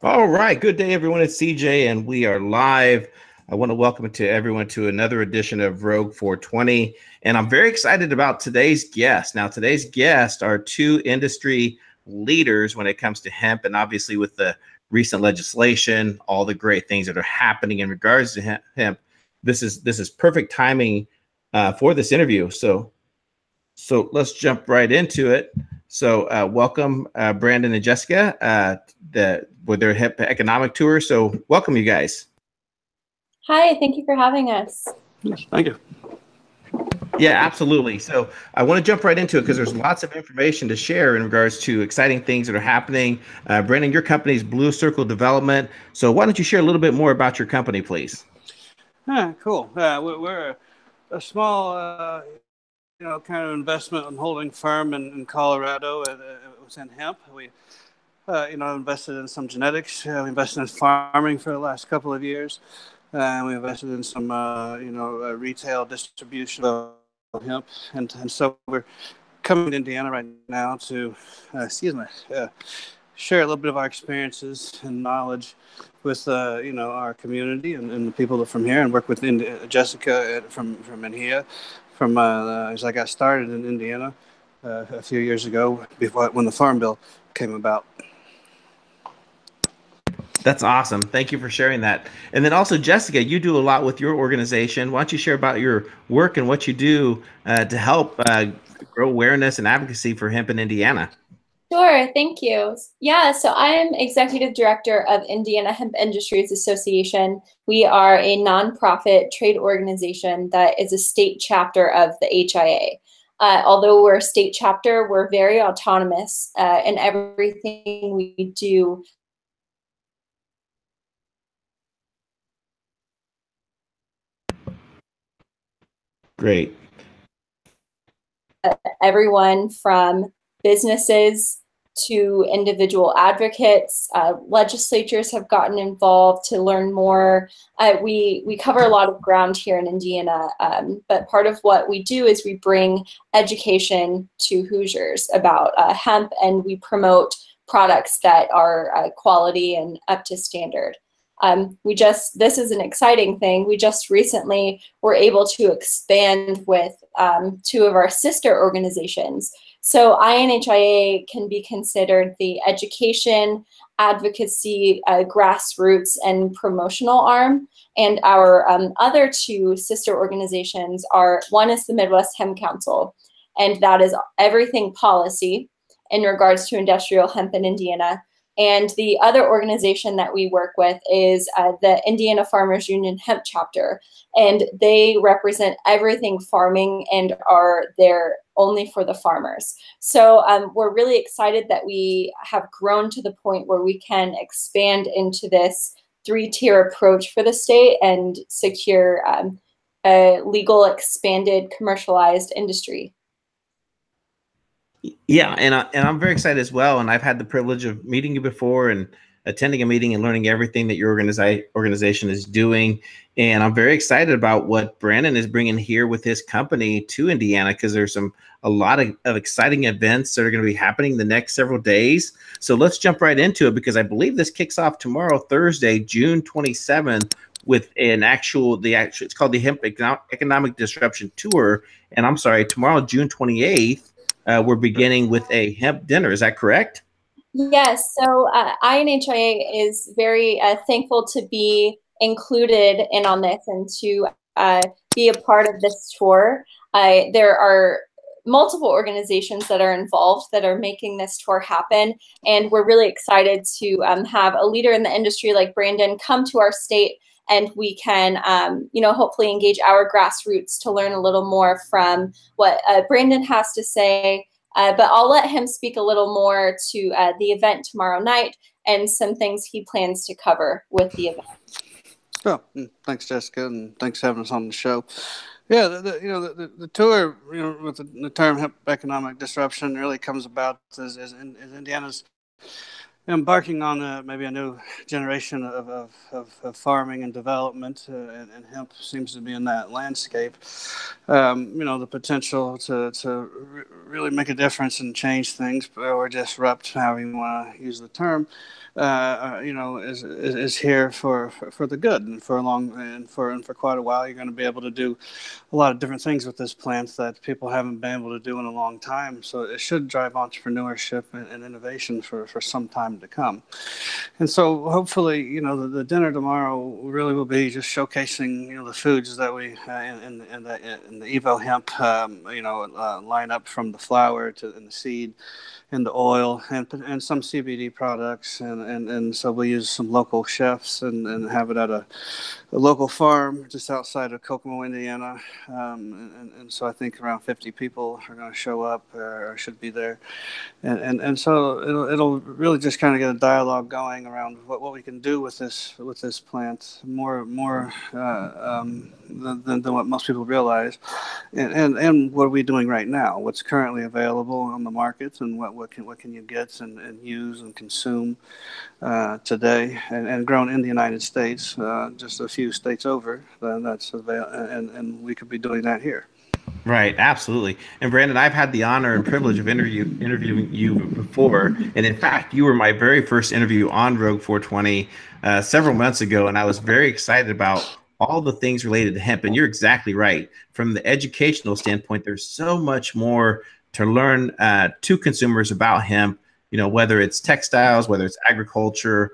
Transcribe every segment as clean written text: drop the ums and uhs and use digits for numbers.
All right. Good day, everyone. It's CJ, and we are live. I want to welcome everyone to another edition of Rogue 420. And I'm very excited about today's guest. Now, today's guests are two industry leaders when it comes to hemp, and obviously with the recent legislation, all the great things that are happening in regards to hemp. This is perfect timing for this interview. So let's jump right into it. So welcome, Brandon and Jessica, with their hemp economic tour. So welcome, you guys. Hi, thank you for having us. Yes, thank you. Yeah, absolutely. So I want to jump right into it because there's lots of information to share in regards to exciting things that are happening. Brandon, your company is Blue Circle Development. So why don't you share a little bit more about your company, please? Cool. We're a small, kind of investment and holding firm in Colorado within hemp. We, invested in some genetics. We invested in farming for the last couple of years. We invested in some, retail distribution of hemp. And so we're coming to Indiana right now to, share a little bit of our experiences and knowledge with our community and the people that from here, and work with Jessica from India, as I got started in Indiana a few years ago when the Farm Bill came about. That's awesome. Thank you for sharing that. And then also, Jessica, you do a lot with your organization. Why don't you share about your work and what you do to help grow awareness and advocacy for hemp in Indiana? Sure, thank you. Yeah, so I'm executive director of Indiana Hemp Industries Association. We are a nonprofit trade organization that is a state chapter of the HIA. Although we're a state chapter, we're very autonomous in everything we do. Great. Everyone from businesses to individual advocates, legislatures have gotten involved to learn more. We cover a lot of ground here in Indiana, but part of what we do is we bring education to Hoosiers about hemp, and we promote products that are quality and up to standard. This is an exciting thing. We just recently were able to expand with two of our sister organizations. So INHIA can be considered the education, advocacy, grassroots, and promotional arm. And our other two sister organizations one is the Midwest Hemp Council, and that is everything policy in regards to industrial hemp in Indiana. And the other organization that we work with is the Indiana Farmers Union Hemp Chapter, and they represent everything farming and are there only for the farmers. So we're really excited that we have grown to the point where we can expand into this 3-tier approach for the state and secure a legal, expanded, commercialized industry. Yeah, and I'm very excited as well. And I've had the privilege of meeting you before and attending a meeting and learning everything that your organization is doing. And I'm very excited about what Brandon is bringing here with his company to Indiana, because there's a lot of exciting events that are going to be happening the next several days. So let's jump right into it, because I believe this kicks off tomorrow, Thursday, June 27th, with it's called the Hemp Economic Disruption Tour. And I'm sorry, tomorrow, June 28th. We're beginning with a hemp dinner. Is that correct? Yes. So INHIA is very thankful to be included in on this and to be a part of this tour. There are multiple organizations that are involved that are making this tour happen, and we're really excited to have a leader in the industry like Brandon come to our state, and we can, hopefully engage our grassroots to learn a little more from what Brandon has to say. But I'll let him speak a little more to the event tomorrow night and some things he plans to cover with the event. Oh, thanks, Jessica, and thanks for having us on the show. Yeah, the tour, with the term hemp economic disruption really comes about as Indiana's embarking on maybe a new generation of farming and development, and hemp seems to be in that landscape. The potential to really make a difference and change things or disrupt, however you want to use the term, is here for the good, and for a long and for quite a while. You're going to be able to do a lot of different things with this plant that people haven't been able to do in a long time. So it should drive entrepreneurship and innovation for some time to come. And so hopefully, the dinner tomorrow really will be just showcasing, the foods that we in the Evo Hemp, line up, from the flower to and the seed and the oil and some CBD products. And so we'll use some local chefs and have it at a local farm just outside of Kokomo, Indiana. And so I think around 50 people are going to show up or should be there. And so it'll really just kind of get a dialogue going around what we can do with this plant more than what most people realize, and what are we doing right now? What's currently available on the market, and what can you get and use and consume today, and grown in the United States, just a few states over. That's and we could be doing that here. Right, absolutely. And Brandon, I've had the honor and privilege of interviewing you before, and in fact, you were my very first interview on Rogue 420 several months ago, and I was very excited about all the things related to hemp. And you're exactly right. From the educational standpoint, there's so much more to learn to consumers about hemp. Whether it's textiles, whether it's agriculture,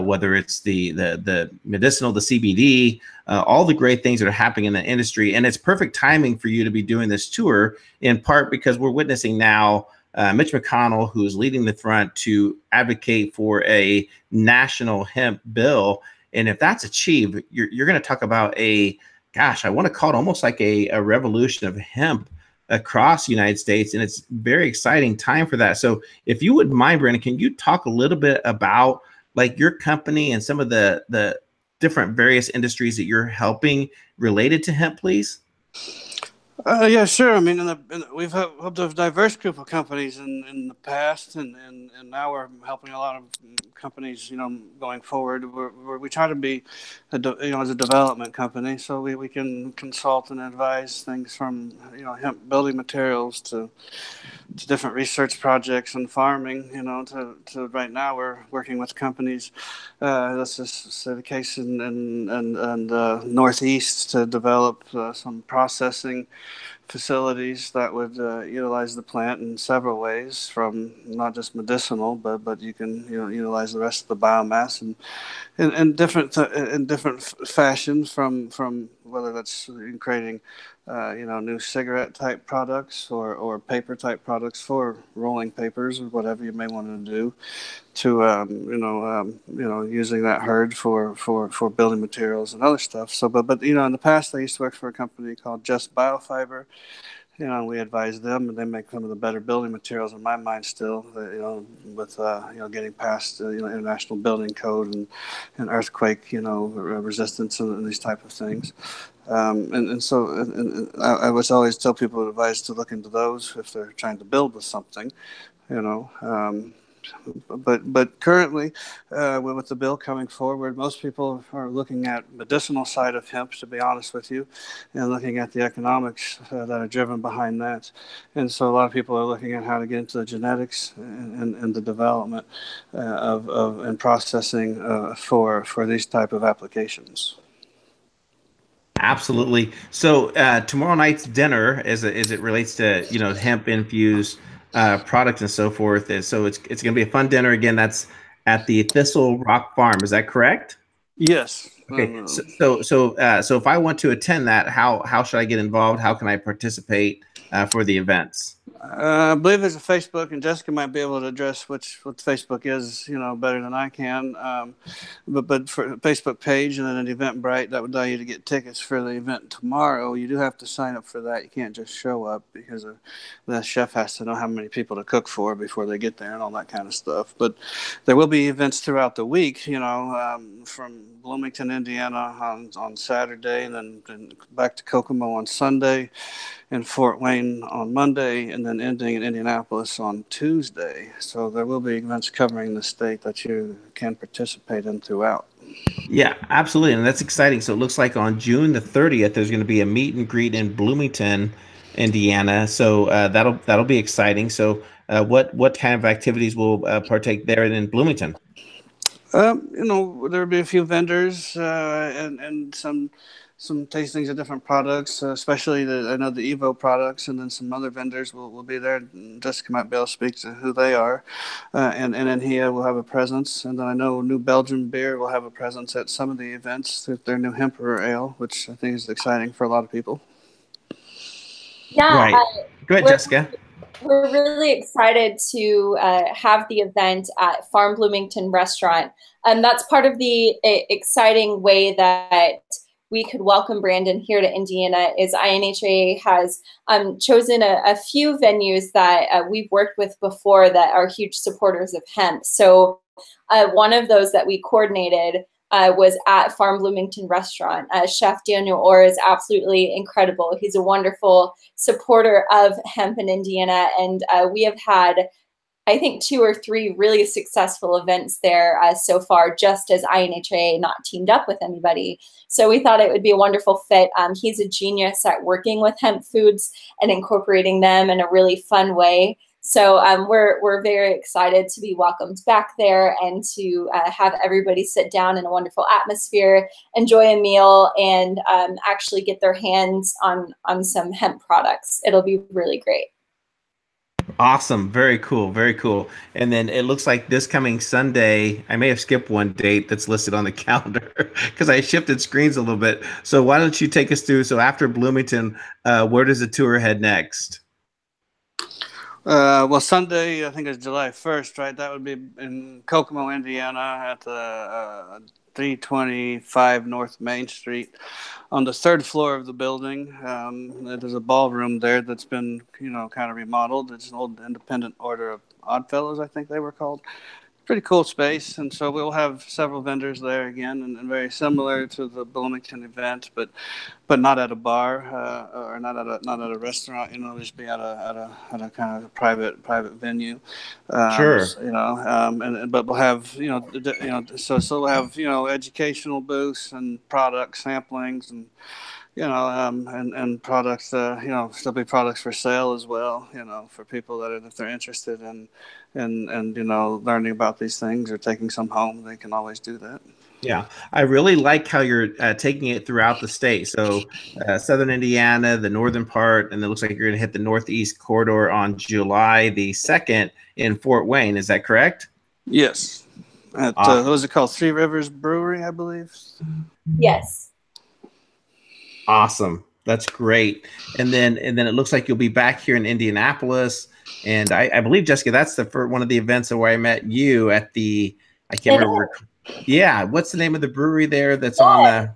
whether it's the medicinal, the CBD, all the great things that are happening in the industry. And it's perfect timing for you to be doing this tour, in part because we're witnessing now Mitch McConnell, who's leading the front to advocate for a national hemp bill. And if that's achieved, you're going to talk about I want to call it almost like a revolution of hemp across the United States. And it's very exciting time for that. So if you wouldn't mind, Brandon, can you talk a little bit about like your company and some of the different various industries that you're helping related to hemp, please? Yeah, sure. I mean, we've helped a diverse group of companies in the past, and now we're helping a lot of companies, going forward. We try to be, as a development company, so we can consult and advise things from, hemp building materials to different research projects and farming, to right now we're working with companies. Let's just say the case in Northeast to develop some processing facilities that would utilize the plant in several ways, from not just medicinal, but you can utilize the rest of the biomass in different fashions, from whether that's in creating new cigarette type products or paper type products for rolling papers or whatever you may want to do, to using that herd for building materials and other stuff. So, but in the past I used to work for a company called Just Biofiber. We advise them, and they make some of the better building materials in my mind still. With getting past international building code and earthquake resistance and these type of things. So I would always tell people, advise to look into those if they're trying to build with something. But currently, with the bill coming forward, most people are looking at medicinal side of hemp, to be honest with you, and looking at the economics that are driven behind that. And so a lot of people are looking at how to get into the genetics and the development and processing for these type of applications. Absolutely. So tomorrow night's dinner, as it relates to hemp infused products and so forth, is so it's going to be a fun dinner. Again, that's at the Thistle Rock Farm. Is that correct? Yes. Okay. So if I want to attend that, how should I get involved? How can I participate for the events? I believe there's a Facebook, and Jessica might be able to address what Facebook is, better than I can. But for a Facebook page and then an Eventbrite, that would allow you to get tickets for the event tomorrow. You do have to sign up for that. You can't just show up, because the chef has to know how many people to cook for before they get there and all that kind of stuff. But there will be events throughout the week, from Bloomington, Indiana on Saturday, and then back to Kokomo on Sunday. in Fort Wayne on Monday, and then ending in Indianapolis on Tuesday. So there will be events covering the state that you can participate in throughout. Yeah, absolutely. And that's exciting. So it looks like on June the 30th, there's going to be a meet and greet in Bloomington, Indiana. So that'll be exciting. So what kind of activities will partake there in Bloomington? There'll be a few vendors and some tastings of different products, especially I know the Evo products, and then some other vendors will be there. Jessica might be able to speak to who they are, and then here will have a presence. And then I know New Belgium Beer will have a presence at some of the events with their new Emperor Ale, which I think is exciting for a lot of people. Yeah, Right. Go ahead, Jessica. We're really excited to have the event at Farm Bloomington Restaurant. And that's part of the exciting way that we could welcome Brandon here to Indiana is INHA has chosen a few venues that we've worked with before that are huge supporters of hemp. So one of those that we coordinated was at Farm Bloomington Restaurant. Chef Daniel Orr is absolutely incredible. He's a wonderful supporter of hemp in Indiana, and we have had, I think, 2 or 3 really successful events there so far, just as INHA not teamed up with anybody. So we thought it would be a wonderful fit. He's a genius at working with hemp foods and incorporating them in a really fun way. So we're very excited to be welcomed back there and to have everybody sit down in a wonderful atmosphere, enjoy a meal, and actually get their hands on some hemp products. It'll be really great. Awesome. Very cool. Very cool. And then it looks like this coming Sunday, I may have skipped one date that's listed on the calendar because I shifted screens a little bit. So why don't you take us through? So after Bloomington, where does the tour head next? Well, Sunday, I think it's July 1st, right? That would be in Kokomo, Indiana at the 325 North Main Street on the 3rd floor of the building. There's a ballroom there that's been, kind of remodeled. It's an old independent order of Oddfellows, I think they were called. Pretty cool space, and so we'll have several vendors there again, and very similar to the Bloomington event, but not at a bar or not at a restaurant. Just be at a kind of private venue. Sure. But we'll have so we'll have educational booths and product samplings and. And products, still be products for sale as well, for people that if they're interested in learning about these things or taking some home, they can always do that. Yeah, I really like how you're taking it throughout the state. So Southern Indiana, the northern part, and it looks like you're going to hit the Northeast corridor on July the 2nd in Fort Wayne. Is that correct? Yes. At, what was it called? Three Rivers Brewery, I believe. Yes. Awesome. That's great. And then it looks like you'll be back here in Indianapolis. And I believe, Jessica, that's one of the events where I met you at I can't remember. Yeah. What's the name of the brewery there that's on the?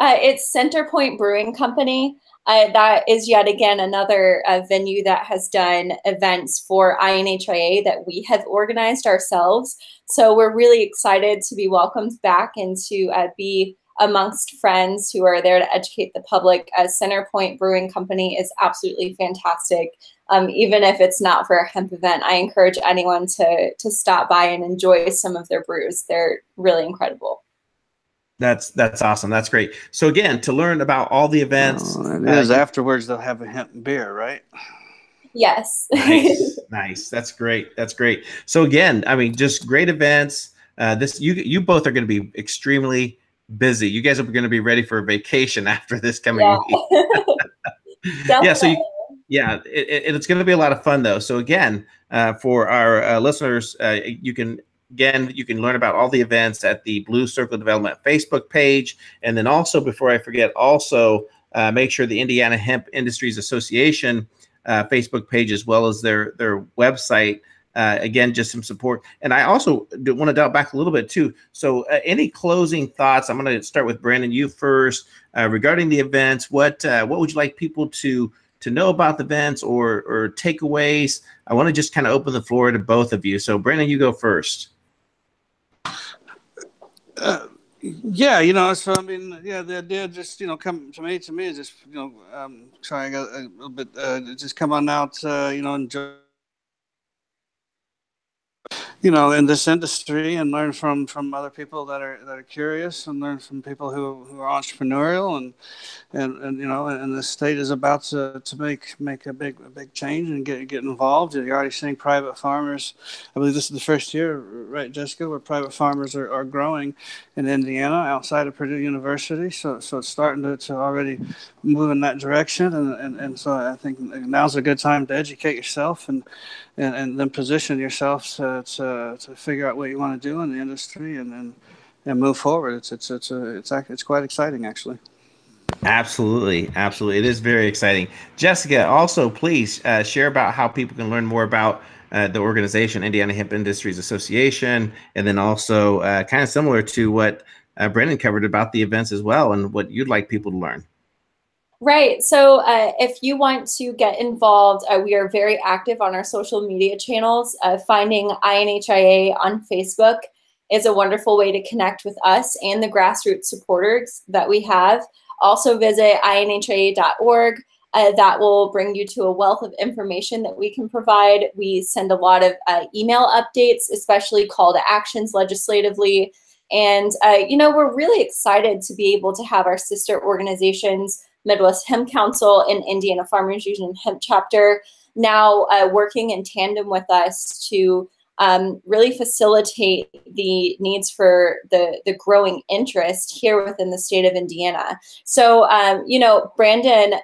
It's Centerpoint Brewing Company. That is yet again another venue that has done events for INHIA that we have organized ourselves. So we're really excited to be welcomed back and to be amongst friends who are there to educate the public. Centerpoint Brewing Company is absolutely fantastic. Even if it's not for a hemp event, I encourage anyone to stop by and enjoy some of their brews. They're really incredible. That's awesome. That's great. So again, to learn about all the events, afterwards they'll have a hemp beer, right? Yes. Nice. That's great. That's great. So again, I mean, just great events. You both are going to be extremely busy. You guys are going to be ready for a vacation after this coming week. Yeah. So it's going to be a lot of fun though. So again, for our listeners, you can learn about all the events at the Blue Circle Development Facebook page. And then also, before I forget, make sure the Indiana Hemp Industries Association Facebook page, as well as their website. Again, just some support. And I also want to dial back a little bit too. So any closing thoughts? I'm going to start with Brandon, you first, regarding the events. What would you like people to know about the events or takeaways? I want to just kind of open the floor to both of you. So Brandon, you go first. Yeah, you know, so I mean, yeah, the idea just, you know, come to me is just, you know, sorry, I got a little bit, just come on out, you know, enjoy, you know, in this industry and learn from other people that are curious, and learn from people who are entrepreneurial, and you know, and the state is about to make a big change and get involved. You're already seeing private farmers. I believe this is the first year, right, Jessica, where private farmers are growing in Indiana outside of Purdue University. So it's starting to already move in that direction, and so I think now's a good time to educate yourself and then position yourself to figure out what you want to do in the industry, and move forward. It's quite exciting, actually. Absolutely, absolutely. It is very exciting. Jessica, also please share about how people can learn more about the organization, Indiana Hemp Industries Association, and then also kind of similar to what Brendan covered about the events as well, and what you'd like people to learn. Right. So if you want to get involved, we are very active on our social media channels. Finding INHIA on Facebook is a wonderful way to connect with us and the grassroots supporters that we have. Also visit inhia.org. That will bring you to a wealth of information that we can provide. We send a lot of email updates, especially call to actions legislatively. And, you know, we're really excited to be able to have our sister organizations, Midwest Hemp Council and Indiana Farmers Union Hemp Chapter, now working in tandem with us to really facilitate the needs for the growing interest here within the state of Indiana. So, you know, Brandon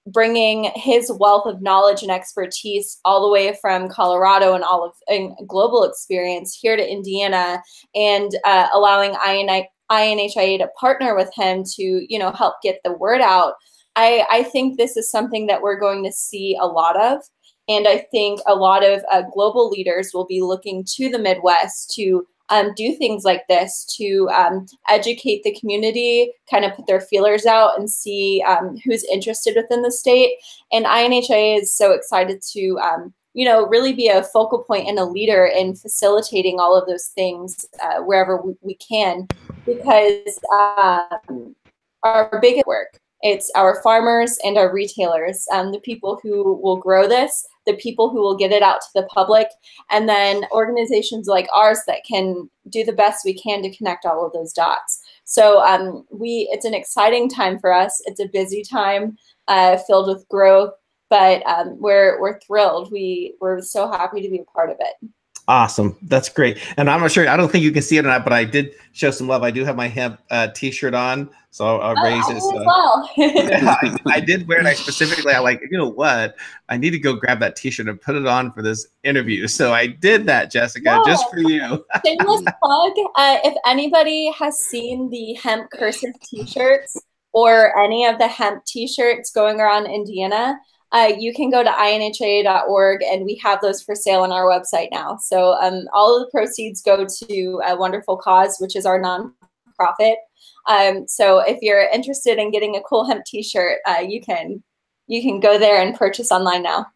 bringing his wealth of knowledge and expertise all the way from Colorado and and global experience here to Indiana, and allowing INHIA to partner with him to, you know, help get the word out. I think this is something that we're going to see a lot of. And I think a lot of global leaders will be looking to the Midwest to do things like this, to educate the community, kind of put their feelers out and see who's interested within the state. And INHIA is so excited to, you know, really be a focal point and a leader in facilitating all of those things wherever we can, because our biggest work, it's our farmers and our retailers, the people who will grow this, the people who will get it out to the public, and then organizations like ours that can do the best we can to connect all of those dots. So it's an exciting time for us. It's a busy time filled with growth, but we're thrilled. We're so happy to be a part of it. Awesome. That's great. And I'm not sure, I don't think you can see it or not, but I did show some love. I do have my hemp t-shirt on. So I'll raise this. Well. I did wear it. I specifically, I like, you know what? I need to go grab that t-shirt and put it on for this interview. So I did that, Jessica, just for you. Shameless plug. If anybody has seen the hemp cursive t-shirts or any of the hemp t-shirts going around Indiana, you can go to inhia.org, and we have those for sale on our website now. So all of the proceeds go to a wonderful cause, which is our nonprofit. So if you're interested in getting a cool hemp t-shirt, you can go there and purchase online now.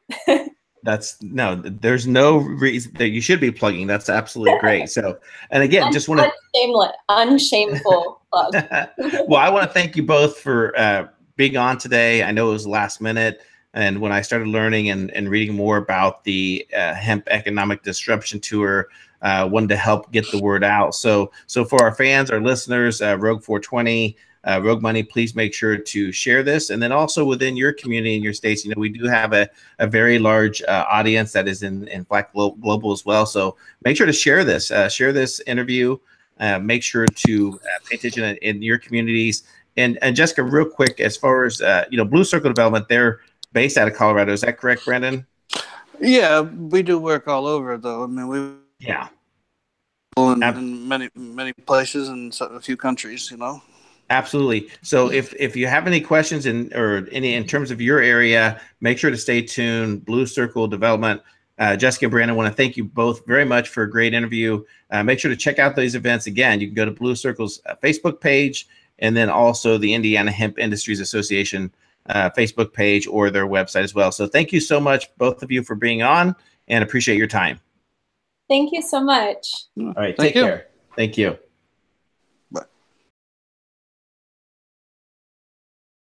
There's no reason that you should be plugging. That's absolutely great. So, and again, just want to unshameful plug. Well, I want to thank you both for being on today. I know it was last minute. And when I started learning and reading more about the Hemp Economic Disruption Tour, wanted to help get the word out. So for our fans, our listeners, Rogue 420, Rogue Money, please make sure to share this. And then also within your community and your states, you know, we do have a very large audience that is in Black Global as well. So make sure to share this interview. Make sure to pay attention in your communities. And Jessica, real quick, as far as, you know, Blue Circle Development, they're based out of Colorado. Is that correct, Brandon? Yeah, we do work all over, though. I mean, in many places and a few countries, you know. Absolutely. So if you have any questions in terms of your area, make sure to stay tuned. Blue Circle Development. Jessica and Brandon, I want to thank you both very much for a great interview. Make sure to check out these events. Again, you can go to Blue Circle's Facebook page, and then also the Indiana Hemp Industries Association Facebook page or their website as well. So thank you so much, both of you, for being on, and appreciate your time. Thank you so much. All right. Take care. Thank you.